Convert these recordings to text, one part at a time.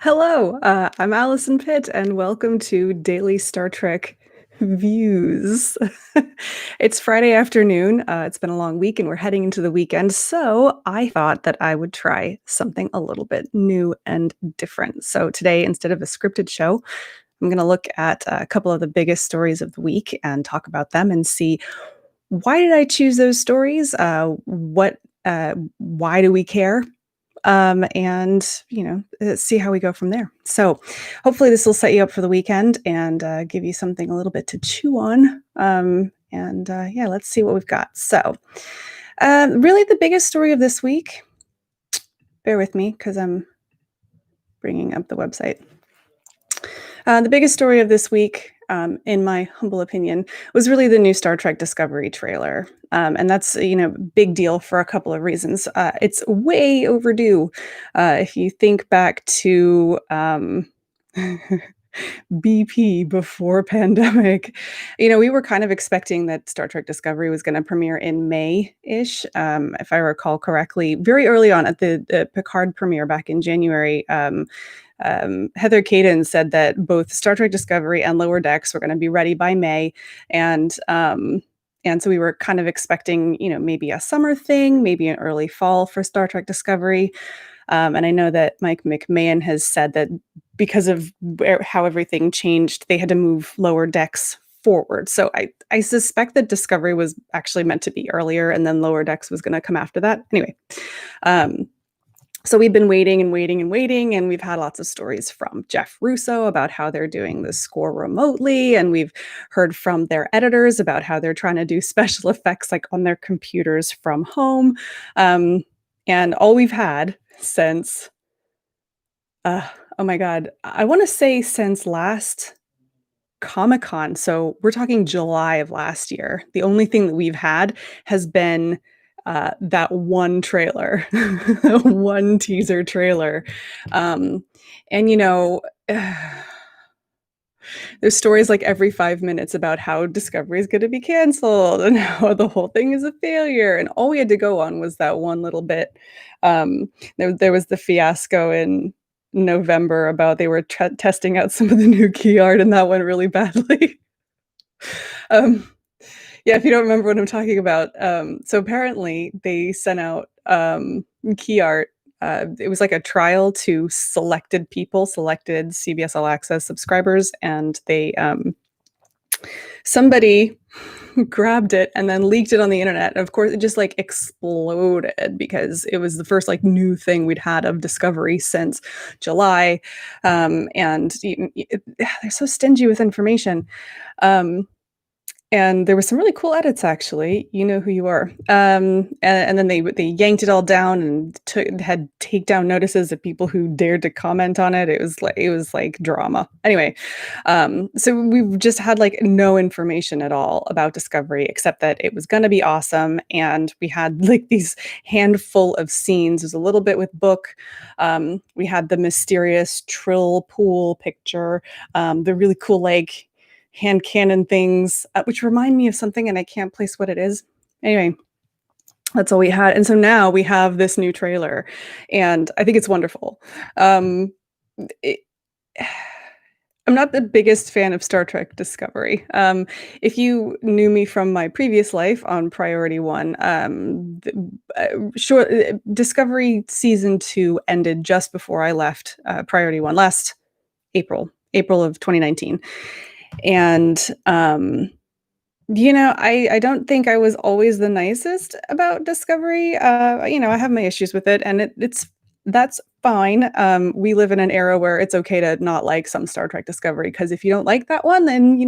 Hello, I'm Alison Pitt, and welcome to Daily Star Trek Views. It's Friday afternoon. It's been a long week, and we're heading into the weekend. So I thought that I would try something a little bit new and different. So today, instead of a scripted show, I'm going to look at a couple of the biggest stories of the week and talk about them and see why did I choose those stories? Why do we care? And see how we go from there. So hopefully this will set you up for the weekend and give you something a little bit to chew on. And yeah, let's see what we've got. So really the biggest story of this week, bear with me because I'm bringing up the website. The biggest story of this week, in my humble opinion, was really the new Star Trek Discovery trailer. And that's, big deal for a couple of reasons. It's way overdue. If you think back to BP before pandemic, we were kind of expecting that Star Trek Discovery was going to premiere in May-ish, if I recall correctly. Very early on at the Picard premiere back in January, Heather Caden said that both Star Trek Discovery and Lower Decks were going to be ready by May, and so we were kind of expecting, maybe a summer thing, maybe an early fall for Star Trek Discovery. And I know that Mike McMahon has said that because of how everything changed, they had to move Lower Decks forward. So I suspect that Discovery was actually meant to be earlier, and then Lower Decks was going to come after that. Anyway, so we've been waiting and waiting and waiting, and we've had lots of stories from Jeff Russo about how they're doing the score remotely, and we've heard from their editors about how they're trying to do special effects like on their computers from home. And all we've had since, oh my God, I want to say since last Comic-Con. So we're talking July of last year. The only thing that we've had has been that one trailer, one teaser trailer. Um, and there's stories like every 5 minutes about how Discovery is going to be canceled and how the whole thing is a failure. And all we had to go on was that one little bit. There was the fiasco in November about they were testing out some of the new key art, and that went really badly. um, yeah, if you don't remember what I'm talking about, so apparently they sent out key art. It was like a trial to selected people, selected CBS All Access subscribers, and somebody grabbed it and then leaked it on the internet. And of course, it just like exploded because it was the first like new thing we'd had of Discovery since July. And they're so stingy with information. And there were some really cool edits, actually. You know who you are. And then they yanked it all down and had takedown notices of people who dared to comment on it. It was like drama. Anyway, so we've just had like no information at all about Discovery except that it was going to be awesome, and we had like these handful of scenes. There's a little bit with Book. We had the mysterious Trill pool picture. The really cool like hand cannon things, which remind me of something, and I can't place what it is. Anyway, that's all we had. And so now we have this new trailer, and I think it's wonderful. It, I'm not the biggest fan of Star Trek Discovery. If you knew me from my previous life on Priority One, Discovery season 2 ended just before I left Priority One last April of 2019. And I don't think I was always the nicest about Discovery. I have my issues with it, and that's fine. We live in an era where it's okay to not like some Star Trek Discovery, because if you don't like that one, then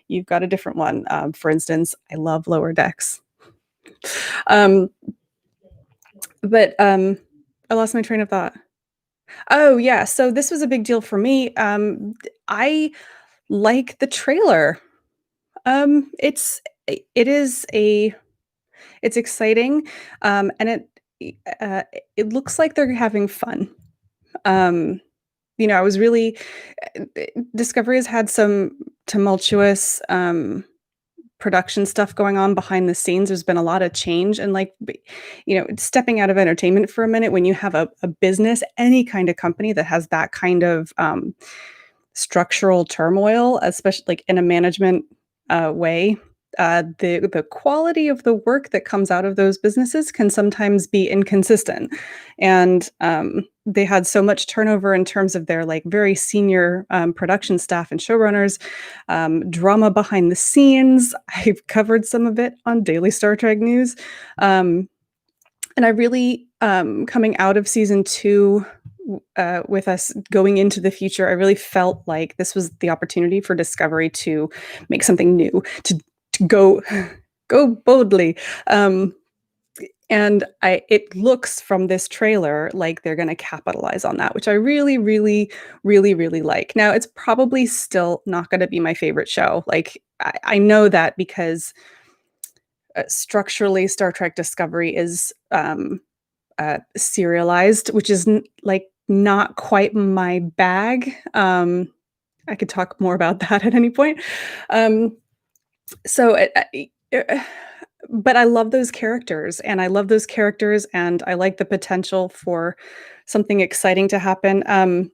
you've got a different one. For instance, I love Lower Decks. Um, but I lost my train of thought. Oh yeah, so this was a big deal for me. I like the trailer. It's it is a it's exciting, and it looks like they're having fun. Um, I was really Discovery has had some tumultuous production stuff going on behind the scenes. There's been a lot of change and stepping out of entertainment for a minute when you have a business, any kind of company that has that kind of structural turmoil, especially like in a management way. The quality of the work that comes out of those businesses can sometimes be inconsistent, and they had so much turnover in terms of their like very senior production staff and showrunners, drama behind the scenes. I've covered some of it on Daily Star Trek News, and I really coming out of season two. With us going into the future, I really felt like this was the opportunity for Discovery to make something new, to go boldly. And it looks from this trailer like they're going to capitalize on that, which I really, really, really, really like. Now, it's probably still not going to be my favorite show. Like I know that because structurally, Star Trek Discovery is serialized, which is like not quite my bag. I could talk more about that at any point. So, but I love those characters, and I love those characters, and I like the potential for something exciting to happen.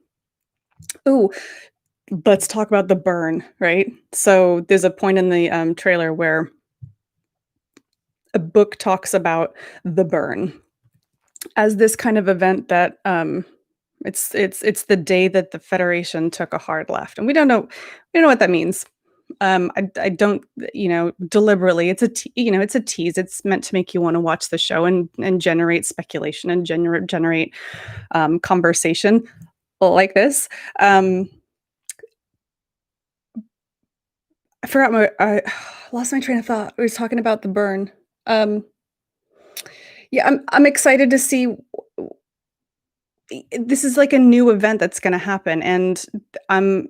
Ooh, let's talk about the burn, right? So there's a point in the trailer where a book talks about the burn as this kind of event that it's the day that the Federation took a hard left, and we don't know what that means. I don't, deliberately. It's a tease. It's meant to make you want to watch the show and generate speculation and generate conversation like this. I lost my train of thought. I was talking about the burn. Um, yeah, I'm excited to see. This is like a new event that's going to happen, and I'm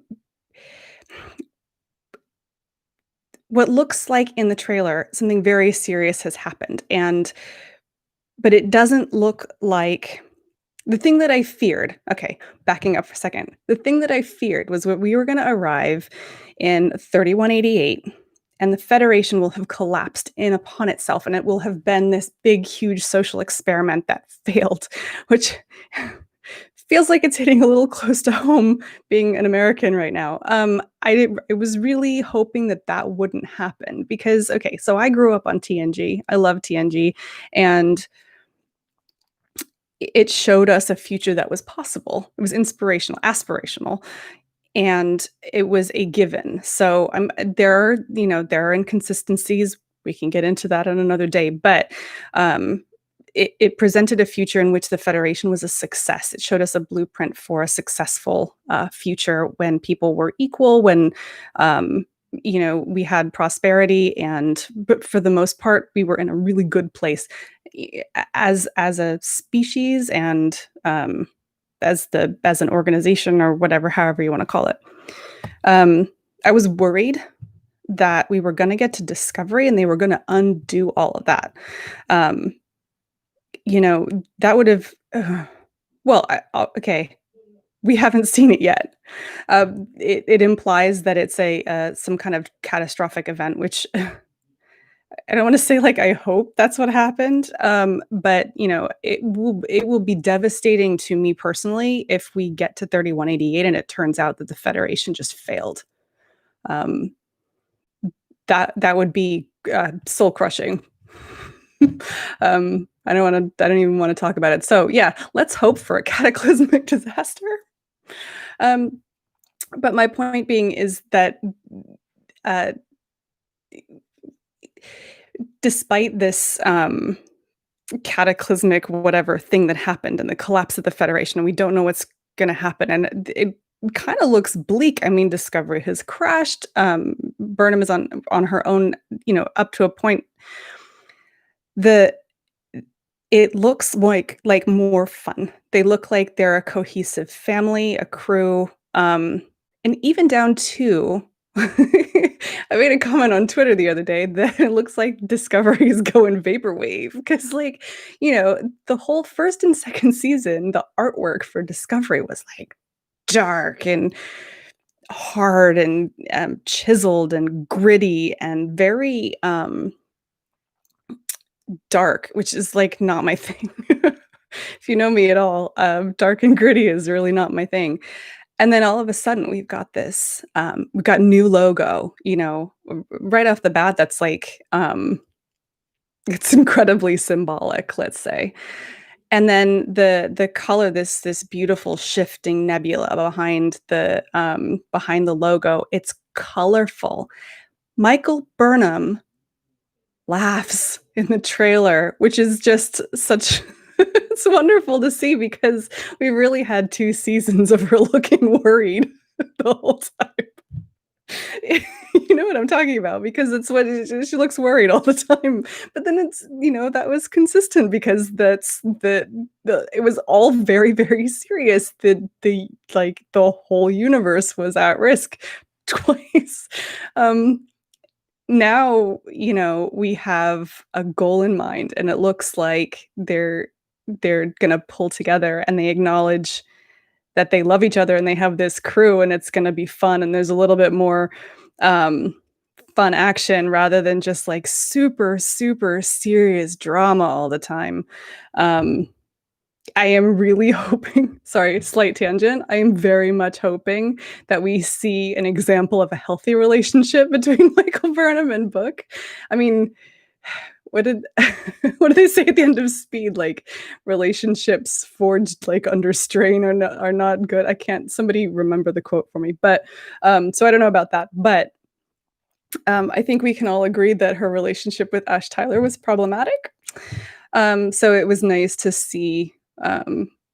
what looks like in the trailer, something very serious has happened, but it doesn't look like the thing that I feared. Okay, backing up for a second. The thing that I feared was that we were gonna arrive in 3188, and the Federation will have collapsed in upon itself, and it will have been this big, huge social experiment that failed, which feels like it's hitting a little close to home being an American right now. I was really hoping that that wouldn't happen because, okay, so I grew up on TNG. I love TNG, and it showed us a future that was possible. It was inspirational, aspirational, and it was a given. So there are inconsistencies. We can get into that on another day, but it presented a future in which the Federation was a success. It showed us a blueprint for a successful future when people were equal, when we had prosperity, but for the most part, we were in a really good place as a species and as an organization or whatever, however you want to call it. I was worried that we were going to get to Discovery and they were going to undo all of that. That would have, well, okay, we haven't seen it yet. It implies that it's some kind of catastrophic event, which I don't want to say like I hope that's what happened, but it will be devastating to me personally if we get to 3188 and it turns out that the Federation just failed. Um, that would be soul crushing. I don't even want to talk about it. So yeah, let's hope for a cataclysmic disaster. But my point being is that uh, despite this cataclysmic whatever thing that happened and the collapse of the Federation, and we don't know what's going to happen, and it kind of looks bleak. I mean, Discovery has crashed. Burnham is on her own, up to a point. It looks like more fun. They look like they're a cohesive family, a crew, and even down to I made a comment on Twitter the other day that it looks like Discovery is going vaporwave because, the whole first and second season, the artwork for Discovery was like dark and hard and, chiseled and gritty and very, dark, which is, like, not my thing. If you know me at all, dark and gritty is really not my thing. And then all of a sudden, we've got new logo, right off the bat, that's like, it's incredibly symbolic, let's say. And then the color, this beautiful shifting nebula behind the logo, it's colorful. Michael Burnham laughs in the trailer, which is just such it's wonderful to see because we really had 2 seasons of her looking worried the whole time. You know what I'm talking about because it's what she looks worried all the time. But then that was consistent because that's the it was all very, very serious. The whole universe was at risk twice. Um, Now, we have a goal in mind, and it looks like they're gonna pull together, and they acknowledge that they love each other, and they have this crew, and it's gonna be fun, and there's a little bit more, um, fun action rather than just, like, super, super serious drama all the time. Um I am really hoping sorry, slight tangent. I am very much hoping that we see an example of a healthy relationship between Michael Burnham and Book. I mean, what did what do they say at the end of Speed? Like, relationships forged, like, under strain are not good. I can't somebody remember the quote for me, but, so I don't know about that, but, I think we can all agree that her relationship with Ash Tyler was problematic. So it was nice to see,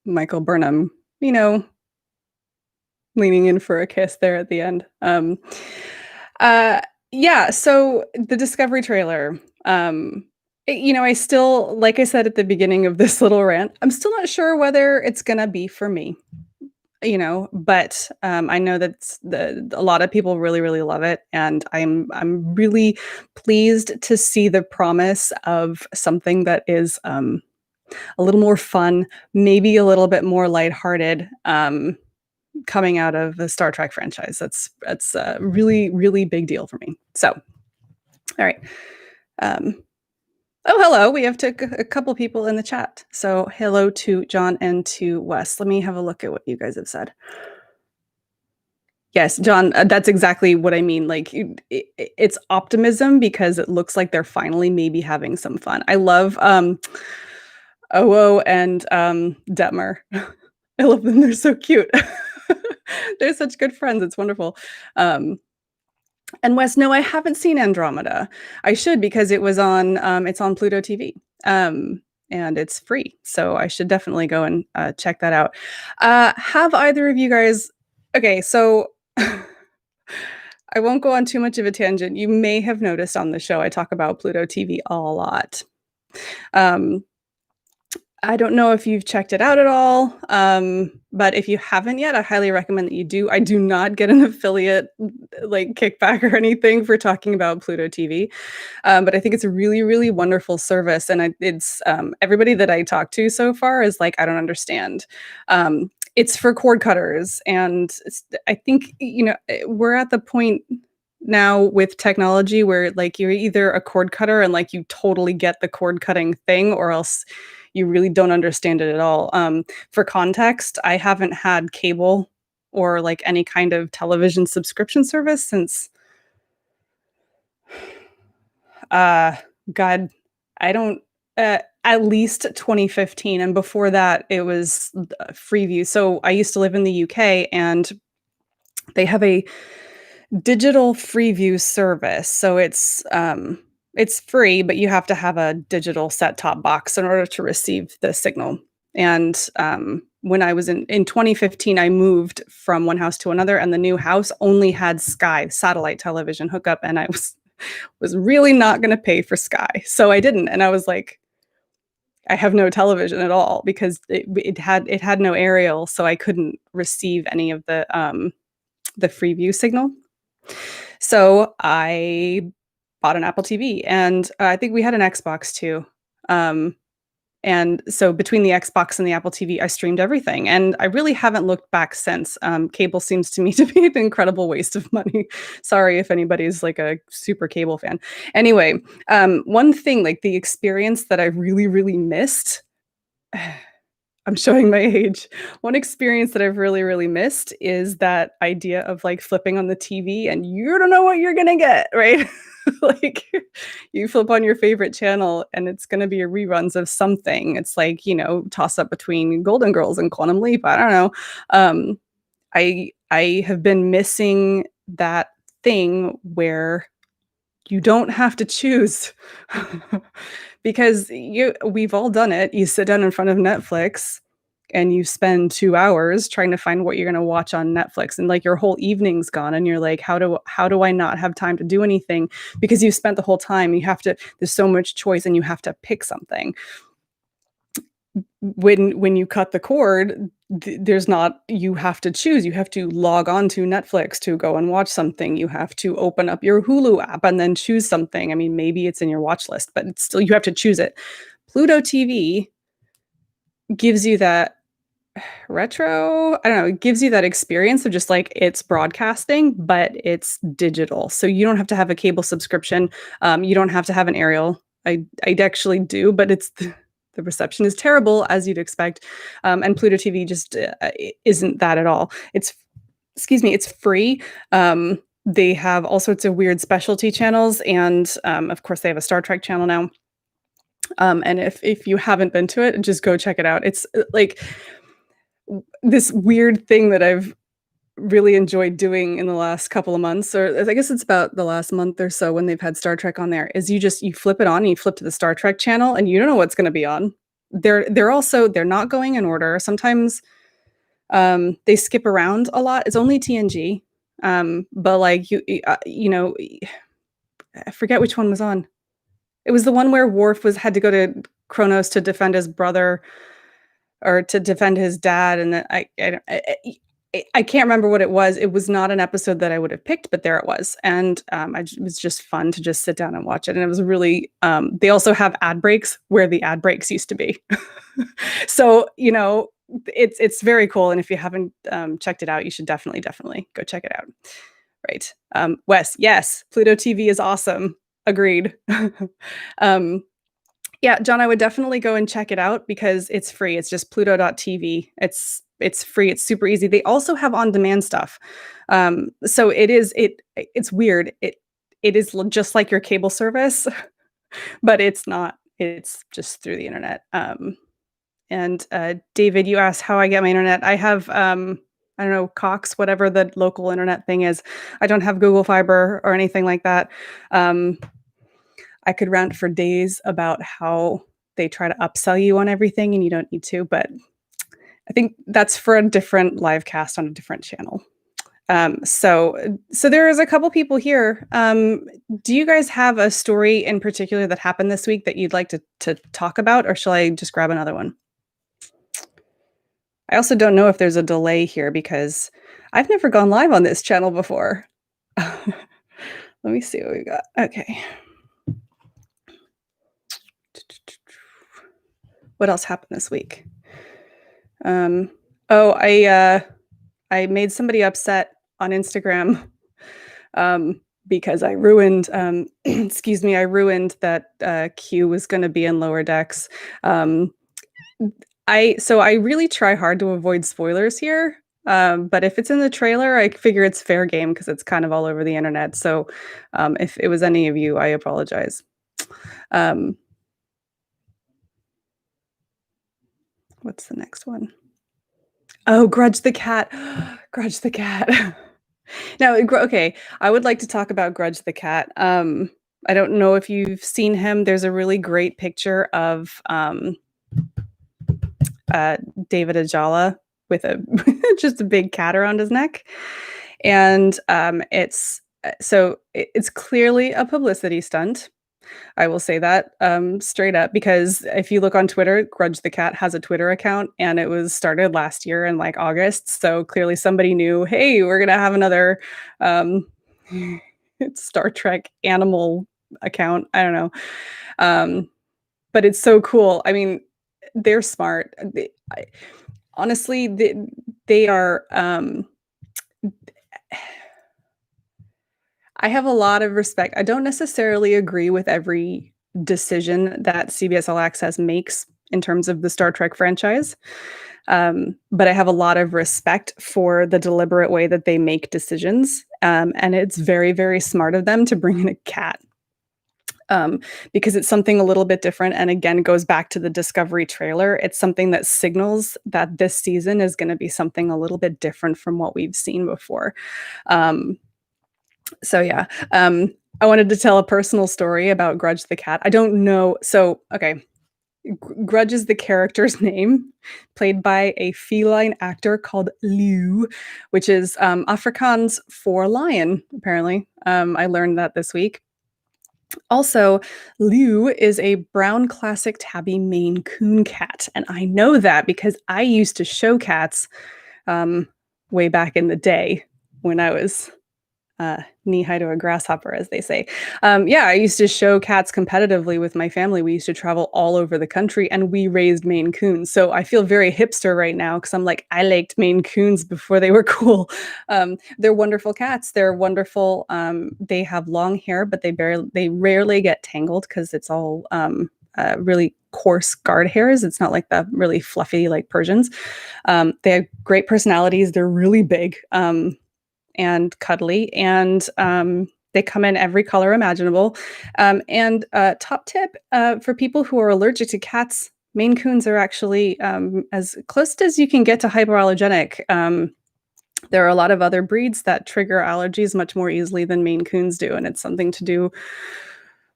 Michael Burnham, you know, leaning in for a kiss there at the end. Uh, yeah, so the Discovery trailer, I still like I said at the beginning of this little rant, I'm still not sure whether it's gonna be for me, but, I know that a lot of people really, really love it, and I'm really pleased to see the promise of something that is, a little more fun, maybe a little bit more lighthearted, coming out of the Star Trek franchise. That's a really, really big deal for me. So, all right. Um, oh, hello. We have a couple people in the chat. So, hello to John and to Wes. Let me have a look at what you guys have said. Yes, John, that's exactly what I mean. Like, it's optimism because it looks like they're finally maybe having some fun. I love Owo and Detmer. I love them. They're so cute. They're such good friends. It's wonderful. Um, and Wes, no, I haven't seen Andromeda. I should because it's on Pluto TV. And it's free. So I should definitely go and check that out. Have either of you guys Okay, so I won't go on too much of a tangent. You may have noticed on the show I talk about Pluto TV a lot. Um, I don't know if you've checked it out at all, but if you haven't yet, I highly recommend that you do. I do not get an affiliate, like, kickback or anything for talking about Pluto TV, but I think it's a really, really wonderful service, and everybody that I talk to so far is like, "I don't understand." It's for cord cutters, and I think, we're at the point now with technology where, like, you're either a cord cutter and, like, you totally get the cord cutting thing or else you really don't understand it at all. For context, I haven't had cable or, like, any kind of television subscription service since, uh, God, I don't at least 2015, and before that, it was, Freeview. So, I used to live in the UK, and they have a digital Freeview service, so it's free, but you have to have a digital set-top box in order to receive the signal, and, when I was in 2015, I moved from one house to another, and the new house only had Sky satellite television hookup, and I was really not gonna pay for Sky, so I didn't, and I was like, "I have no television at all," because it had no aerial, so I couldn't receive any of the Freeview signal. So I bought an Apple TV, and I think we had an Xbox too. Um, And so between the Xbox and the Apple TV, I streamed everything, and I really haven't looked back since. Cable seems to me to be an incredible waste of money. Sorry if anybody's like a super cable fan. Anyway, one thing, like the experience that I really, really missed, I'm showing my age. One experience that I've really, really missed is that idea of, like, flipping on the TV and you don't know what you're gonna get, right? Like, you flip on your favorite channel and it's gonna be a reruns of something. It's like, toss up between Golden Girls and Quantum Leap, I don't know. I have been missing that thing where you don't have to choose. Because we've all done it. You sit down in front of Netflix and you spend 2 hours trying to find what you're gonna watch on Netflix, and, like, your whole evening's gone, and you're like, "How do I not have time to do anything?" Because you've spent the whole time, there's so much choice and you have to pick something. When you cut the cord, there's not you have to choose. You have to log on to Netflix to go and watch something. You have to open up your Hulu app and then choose something. I mean, maybe it's in your watch list, but it's still you have to choose it. Pluto TV gives you that retro, I don't know, it gives you that experience of just like it's broadcasting, but it's digital. So you don't have to have a cable subscription. You don't have to have an aerial. I actually do, but the reception is terrible as you'd expect. And Pluto TV just isn't that at all. It's free. They have all sorts of weird specialty channels, and of course they have a Star Trek channel now. And if you haven't been to it, just go check it out. It's like this weird thing that I've really enjoyed doing in the last couple of months, or I guess it's about the last month or so when they've had Star Trek on there, is you flip it on and you flip to the Star Trek channel and you don't know what's gonna be on. They're not going in order. Sometimes, they skip around a lot. It's only TNG, but, like, I forget which one was on. It was the one where Worf had to go to Kronos to defend his brother or to defend his dad, and then I can't remember what it was. It was not an episode that I would have picked, but there it was, and, it was just fun to just sit down and watch it, and it was really they also have ad breaks where the ad breaks used to be. So, it's very cool, and if you haven't, checked it out, you should definitely, definitely go check it out. Right. Wes, yes, Pluto TV is awesome. Agreed. Um, yeah, John, I would definitely go and check it out because it's free. It's just pluto.tv. It's free. It's super easy. They also have on-demand stuff. So it's weird. It is just like your cable service, but it's not. It's just through the internet. And David, you asked how I get my internet. I have I don't know, Cox, whatever the local internet thing is. I don't have Google Fiber or anything like that. Um, I could rant for days about how they try to upsell you on everything and you don't need to, but I think that's for a different live cast on a different channel. So there is a couple people here. Do you guys have a story in particular that happened this week that you'd like to talk about, or shall I just grab another one? I also don't know if there's a delay here because I've never gone live on this channel before. Let me see what we got. Okay. What else happened this week? Oh, I made somebody upset on Instagram because I ruined excuse me, I ruined that Q was going to be in Lower Decks. I really try hard to avoid spoilers here. But if it's in the trailer, I figure it's fair game because it's kind of all over the internet. So if it was any of you, I apologize. What's the next one? Oh, Grudge the Cat. Grudge the Cat. Now, okay, I would like to talk about Grudge the Cat. I don't know if you've seen him. There's a really great picture of David Ajala with just a big cat around his neck, and it's clearly a publicity stunt. I will say that straight up because if you look on Twitter, Grudge the Cat has a Twitter account and it was started last year in like August. So clearly somebody knew, hey, we're gonna have another Star Trek animal account. I don't know. But it's so cool. I mean, they're smart. Honestly, they are. I have a lot of respect. I don't necessarily agree with every decision that CBS All Access makes in terms of the Star Trek franchise. But I have a lot of respect for the deliberate way that they make decisions. And it's very, very smart of them to bring in a cat, because it's something a little bit different. And again, it goes back to the Discovery trailer. It's something that signals that this season is going to be something a little bit different from what we've seen before. Um, so yeah, I wanted to tell a personal story about Grudge the cat. I don't know. So, okay. Grudge is the character's name, played by a feline actor called Liu, which is Afrikaans for lion, apparently. I learned that this week. Also, Liu is a brown classic tabby Maine Coon cat. And I know that because I used to show cats um, way back in the day when I was knee-high to a grasshopper, as they say. Yeah, I used to show cats competitively with my family. We used to travel all over the country, and we raised Maine Coons. So I feel very hipster right now because I'm like, I liked Maine Coons before they were cool. They're wonderful cats. They're wonderful. They have long hair, but they rarely get tangled because it's all really coarse guard hairs. It's not like the really fluffy like Persians. They have great personalities. They're really big. And cuddly, and they come in every color imaginable. And top tip for people who are allergic to cats, Maine Coons are actually as close as you can get to hypoallergenic. There are a lot of other breeds that trigger allergies much more easily than Maine Coons do, and it's something to do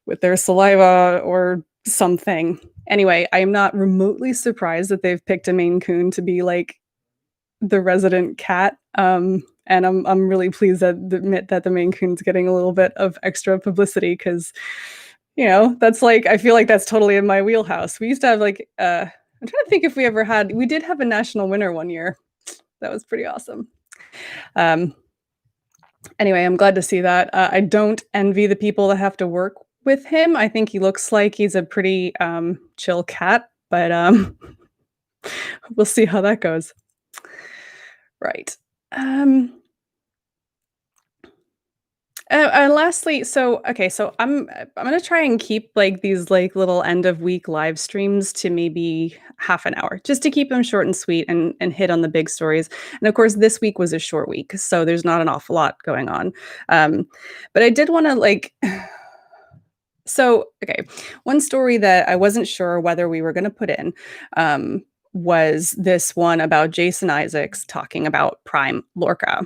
with their saliva or something. Anyway, I am not remotely surprised that they've picked a Maine Coon to be like the resident cat. And I'm really pleased that admit that the Maine Coon's getting a little bit of extra publicity because, that's like I feel like that's totally in my wheelhouse. We used to have like I'm trying to think if we did have a national winner one year. That was pretty awesome. Um, anyway, I'm glad to see that. I don't envy the people that have to work with him. I think he looks like he's a pretty chill cat, but we'll see how that goes. Right. Lastly, so okay, so I'm gonna try and keep like these like little end of week live streams to maybe half an hour, just to keep them short and sweet and hit on the big stories. And of course, this week was a short week, so there's not an awful lot going on. But I did want to like. So, okay, one story that I wasn't sure whether we were going to put in was this one about Jason Isaacs talking about Prime Lorca.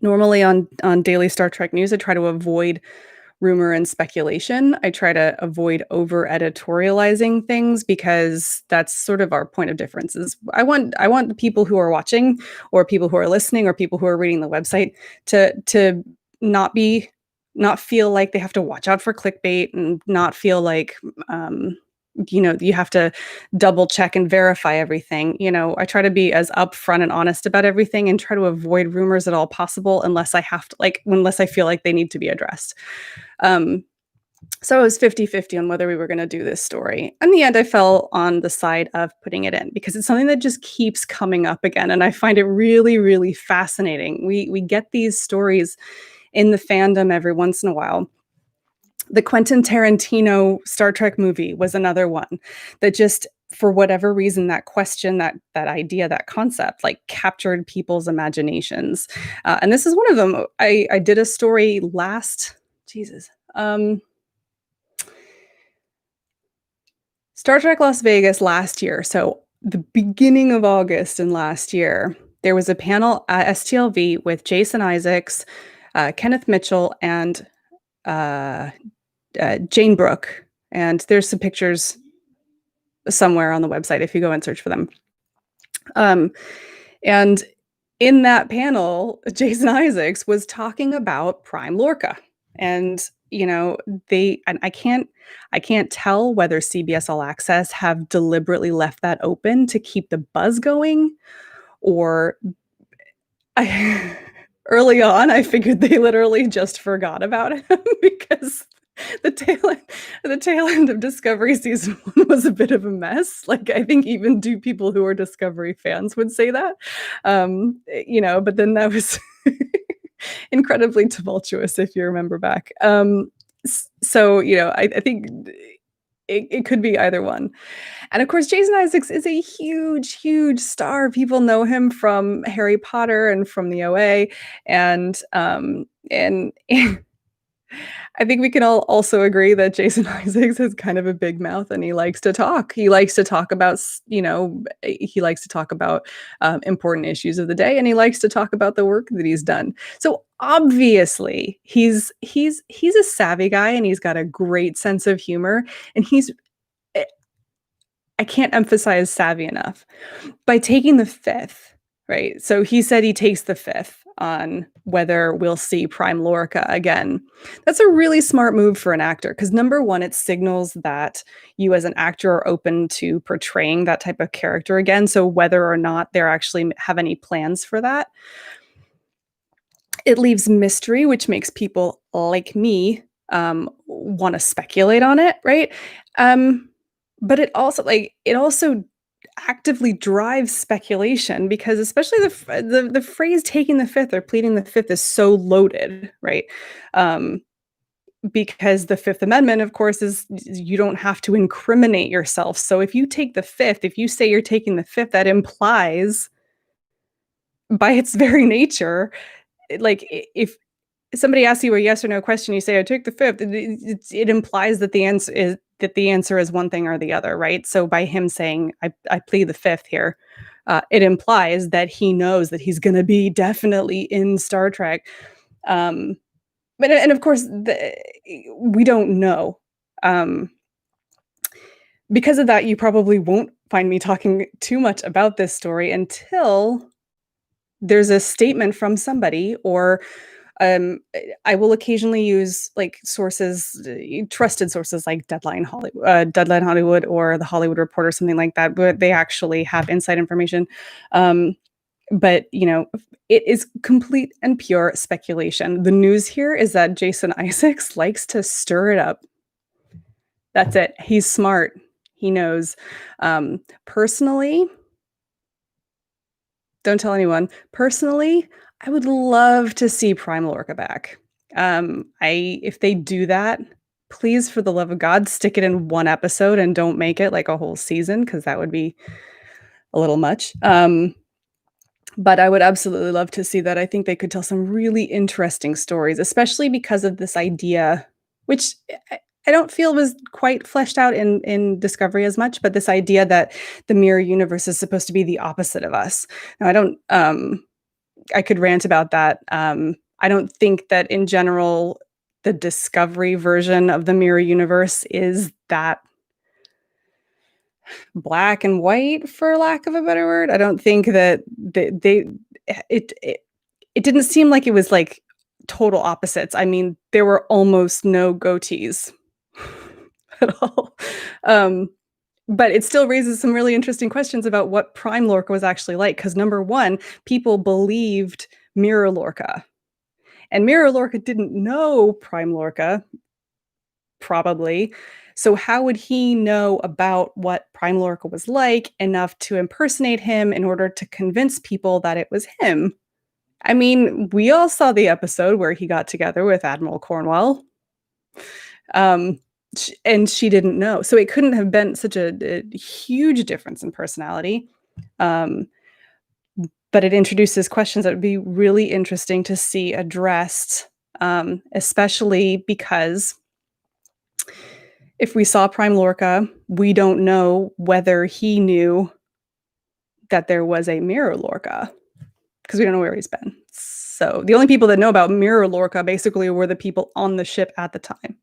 Normally on daily Star Trek news, I try to avoid rumor and speculation. I try to avoid over editorializing things because that's sort of our point of difference. Is I want the people who are watching, or people who are listening, or people who are reading the website to not feel like they have to watch out for clickbait, and not feel like you have to double check and verify everything. I try to be as upfront and honest about everything and try to avoid rumors at all possible unless I feel like they need to be addressed. So it was 50-50 on whether we were going to do this story. In the end, I fell on the side of putting it in because it's something that just keeps coming up again. And I find it really, really fascinating. We get these stories in the fandom every once in a while. The Quentin Tarantino Star Trek movie was another one that just, for whatever reason, that question, that idea, that concept, like captured people's imaginations. And this is one of them. I did a story Star Trek Las Vegas last year. So the beginning of August in last year, there was a panel at STLV with Jason Isaacs, Kenneth Mitchell, and Jane Brooke, and there's some pictures somewhere on the website if you go and search for them. And in that panel, Jason Isaacs was talking about Prime Lorca, and I can't tell whether CBS All Access have deliberately left that open to keep the buzz going, or early on, I figured they literally just forgot about him because the tail end the tail end of Discovery season 1 was a bit of a mess. Like, I think even do people who are Discovery fans would say that. But then that was incredibly tumultuous if you remember back. I think it could be either one. And of course, Jason Isaacs is a huge, huge star. People know him from Harry Potter and from the OA, and I think we can all also agree that Jason Isaacs has kind of a big mouth and he likes to talk. He likes to talk about, he likes to talk about important issues of the day, and he likes to talk about the work that he's done. So obviously, he's a savvy guy, and he's got a great sense of humor, and I can't emphasize savvy enough. By taking the fifth, right? So he said he takes the fifth on whether we'll see Prime Lorca again. That's a really smart move for an actor because number one, it signals that you as an actor are open to portraying that type of character again. So whether or not they actually have any plans for that, it leaves mystery, which makes people like me want to speculate on it, right? But it also actively drives speculation because especially the phrase taking the fifth or pleading the fifth is so loaded, right? Because the Fifth Amendment, of course, is you don't have to incriminate yourself. So if you take the fifth, if you say you're taking the fifth, that implies by its very nature, if somebody asks you a yes or no question, you say, "I take the fifth," it implies that the answer is one thing or the other, right? So by him saying, I plead the fifth here, it implies that he knows that he's going to be definitely in Star Trek. And of course, we don't know. Because of that, you probably won't find me talking too much about this story until there's a statement from somebody or I will occasionally use sources, trusted sources like Deadline Hollywood, or the Hollywood Reporter, something like that, but they actually have inside information. But it is complete and pure speculation. The news here is that Jason Isaacs likes to stir it up. That's it. He's smart. He knows. Personally, don't tell anyone. Personally, I would love to see Prime Lorca back. If they do that, please, for the love of God, stick it in one episode and don't make it like a whole season because that would be a little much. But I would absolutely love to see that. I think they could tell some really interesting stories, especially because of this idea, which I don't feel was quite fleshed out in Discovery as much, but this idea that the mirror universe is supposed to be the opposite of us. Now, I could rant about that. I don't think that in general, the Discovery version of the mirror universe is that black and white, for lack of a better word. I don't think that it didn't seem like it was like total opposites. I mean, there were almost no goatees at all. But it still raises some really interesting questions about what Prime Lorca was actually like. Because number one, people believed Mirror Lorca. And Mirror Lorca didn't know Prime Lorca, probably. So how would he know about what Prime Lorca was like enough to impersonate him in order to convince people that it was him? I mean, we all saw the episode where he got together with Admiral Cornwell. And she didn't know. So it couldn't have been such a huge difference in personality. But it introduces questions that would be really interesting to see addressed, especially because if we saw Prime Lorca, we don't know whether he knew that there was a Mirror Lorca because we don't know where he's been. So the only people that know about Mirror Lorca basically were the people on the ship at the time.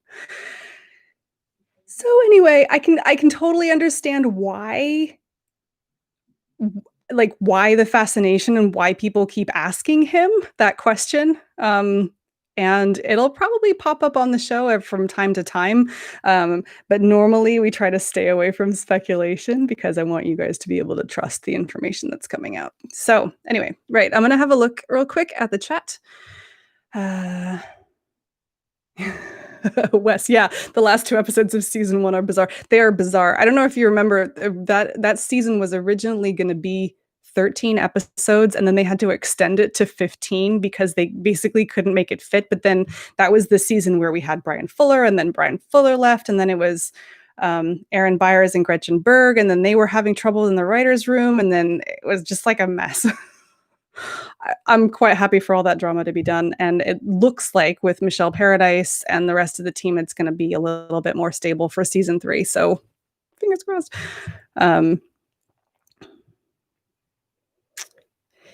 So anyway, I can totally understand why the fascination and why people keep asking him that question. And it'll probably pop up on the show from time to time. But normally we try to stay away from speculation because I want you guys to be able to trust the information that's coming out. So anyway, right. I'm going to have a look real quick at the chat. Wes, yeah, the last 2 episodes of season 1 are bizarre. They are bizarre. I don't know if you remember, that season was originally gonna be 13 episodes, and then they had to extend it to 15 because they basically couldn't make it fit, but then that was the season where we had Brian Fuller, and then Brian Fuller left, and then it was, Aaron Byers and Gretchen Berg, and then they were having trouble in the writers' room, and then it was just like a mess. I'm quite happy for all that drama to be done, and it looks like with Michelle Paradise and the rest of the team, it's gonna be a little bit more stable for season 3, so fingers crossed. Um,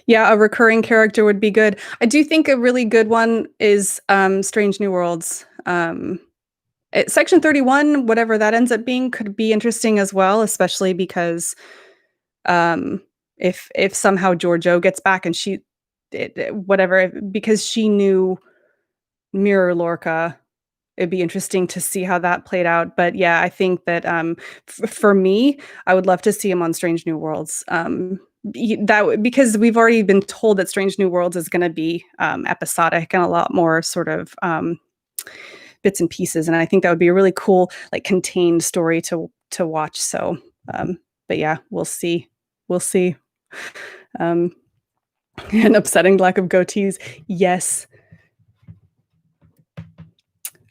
yeah, a recurring character would be good. I do think a really good one is, Strange New Worlds. Section 31, whatever that ends up being, could be interesting as well, especially because, um, if somehow Georgiou gets back and whatever, because she knew Mirror Lorca, it'd be interesting to see how that played out. But yeah, I think that for me, I would love to see him on Strange New Worlds. Because we've already been told that Strange New Worlds is going to be episodic and a lot more sort of bits and pieces, and I think that would be a really cool, like, contained story to watch. So, but yeah, we'll see. We'll see. Um, an upsetting lack of goatees. Yes.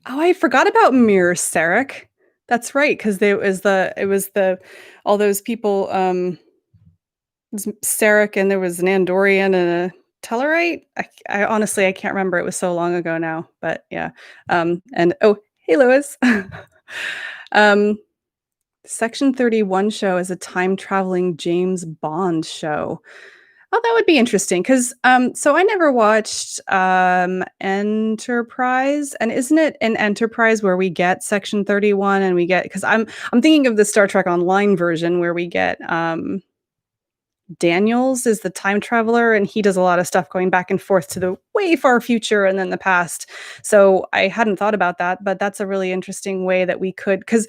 Oh, I forgot about Mirror Sarek. That's right, 'cause it was the all those people, it was Sarek, and there was an Andorian and a Tellarite? I honestly, I can't remember, it was so long ago now, but yeah. And oh, hey, Lewis. Um, Section 31 show is a time-traveling James Bond show. Oh, that would be interesting 'cause, so I never watched, Enterprise, and isn't it in Enterprise where we get Section 31 and we get, because I'm thinking of the Star Trek Online version where we get, Daniels is the time traveler, and he does a lot of stuff going back and forth to the way far future and then the past. So I hadn't thought about that, but that's a really interesting way that we could, 'cause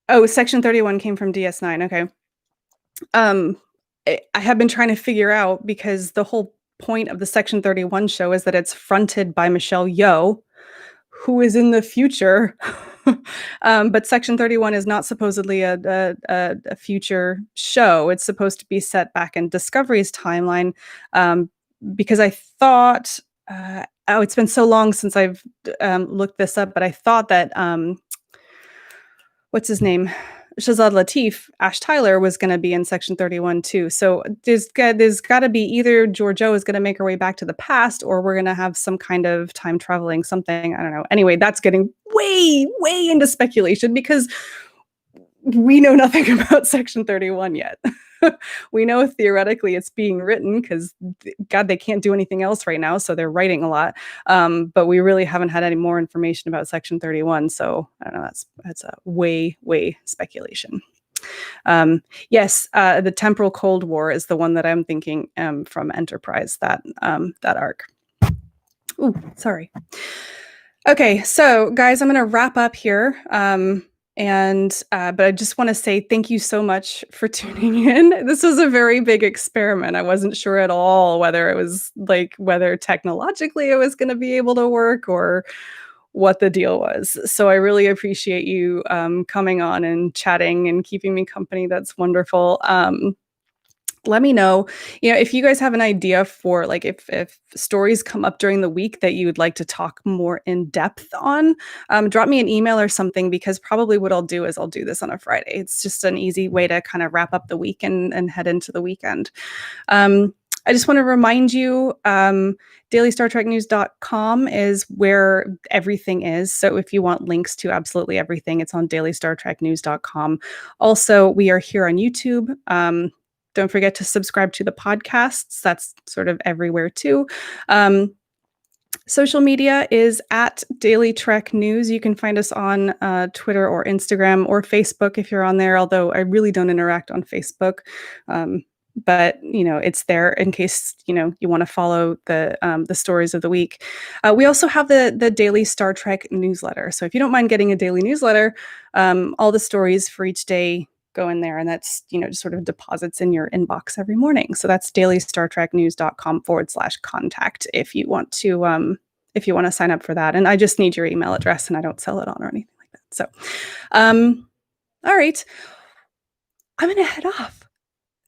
oh, Section 31 came from DS9, okay. Um, I have been trying to figure out, because the whole point of the Section 31 show is that it's fronted by Michelle Yeoh, who is in the future. But Section 31 is not supposedly a future show. It's supposed to be set back in Discovery's timeline, because I thought, oh, it's been so long since I've looked this up, but I thought that what's his name? Shazad Latif, Ash Tyler, was gonna be in Section 31 too. So there's gotta be either Georgiou is gonna make her way back to the past, or we're gonna have some kind of time traveling something. I don't know. Anyway, that's getting way, way into speculation because we know nothing about Section 31 yet. We know theoretically it's being written because, God, they can't do anything else right now, so they're writing a lot. But we really haven't had any more information about Section 31, so I don't know. That's a way, way speculation. Yes, the Temporal Cold War is the one that I'm thinking from Enterprise. That arc. Ooh, sorry. Okay, so guys, I'm gonna wrap up here. But I just want to say thank you so much for tuning in. This was a very big experiment. I wasn't sure at all whether technologically it was going to be able to work or what the deal was. So I really appreciate you coming on and chatting and keeping me company. That's wonderful. Let me know, if you guys have an idea for, like, if stories come up during the week that you would like to talk more in depth on, drop me an email or something, because probably what I'll do is I'll do this on a Friday. It's just an easy way to kind of wrap up the week and head into the weekend. I just want to remind you, dailystartreknews.com is where everything is. So if you want links to absolutely everything, it's on dailystartreknews.com. Also, we are here on YouTube. Don't forget to subscribe to the podcasts. That's sort of everywhere too. Social media is at Daily Trek News. You can find us on Twitter or Instagram or Facebook if you're on there, although I really don't interact on Facebook. But it's there in case you want to follow the stories of the week. We also have the daily Star Trek newsletter. So if you don't mind getting a daily newsletter, all the stories for each day go in there, and that's just sort of deposits in your inbox every morning. So that's dailystartreknews.com/contact if you want to if you wanna sign up for that, and I just need your email address, and I don't sell it on or anything like that. So, um, alright, I'm gonna head off.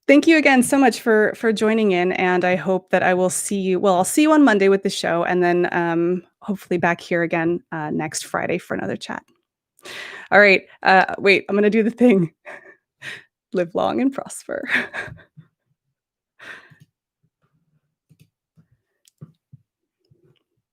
Thank you again so much for joining in, and I hope that I will see you well, I'll see you on Monday with the show, and then, hopefully back here again, next Friday for another chat. Alright, wait, I'm gonna do the thing. Live long and prosper.